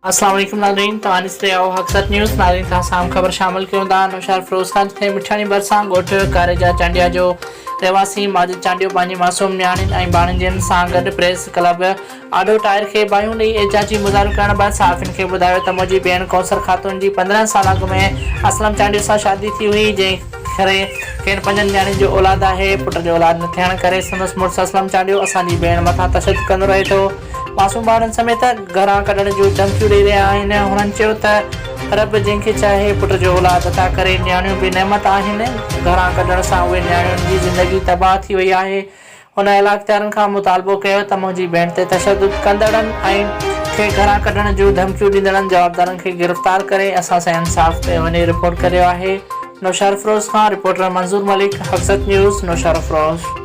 अस्सलाम वालेकुम नाज़रीन, तव्हां ॾिसी रहिया आहियो हक़सत न्यूज़। नाज़रीन तव्हां सां ख़बर शामिल कयूं था नौशाद फिरोज़ ख़ान खे मिठाणी भरिसां ॻोठ कारेजा चांडिया जो रहवासी माजिद चांडियो पंहिंजी मासूम न्याणियुनि ऐं भाणेजियुनि सां गॾु प्रेस क्लब आडो टायर खे बाहियूं ॾेई एजाजी मुज़ाहिरो करण बैदि सहाफ़ियुनि खे ॿुधायो त मुंहिंजी भेण कौसर ख़ातून जी 15 साल अॻु में असलम चांडियो सां शादी थी हुई, जंहिं करे खेनि 5 न्याणियुनि जो औलाद आहे। पुट जो औलाद न थियण करे संदसि मुड़ुसु असलम चांडियो असांजी भेण मथां तशदुद कंदो रहे थो। मासूम ॿारनि समेत घरां कढण जूं धमकियूं ॾेई रहिया आहिनि। हुननि चयो त रब जंहिंखे चाहे पुट जो औलाद अता करे, न्याणियूं बि नेमत आहिनि। घरां कढण सां उहे न्याणियुनि जी ज़िंदगी तबाह थी वई आहे। हुन इलाक़ादारनि खां मुतालबो कयो त मुंहिंजी भेण ते तशदुद कंदड़नि ऐं खे घरां कढण जूं धमकियूं ॾींदड़नि जवाबदारनि खे गिरफ़्तार करे असां सां इंसाफ़ कयो वञे। रिपोर्ट करियो आहे नौशाद फिरोज़ खां, रिपोर्टर मंज़ूर मलिक, हक़सत न्यूज़, नौशाद फिरोज़।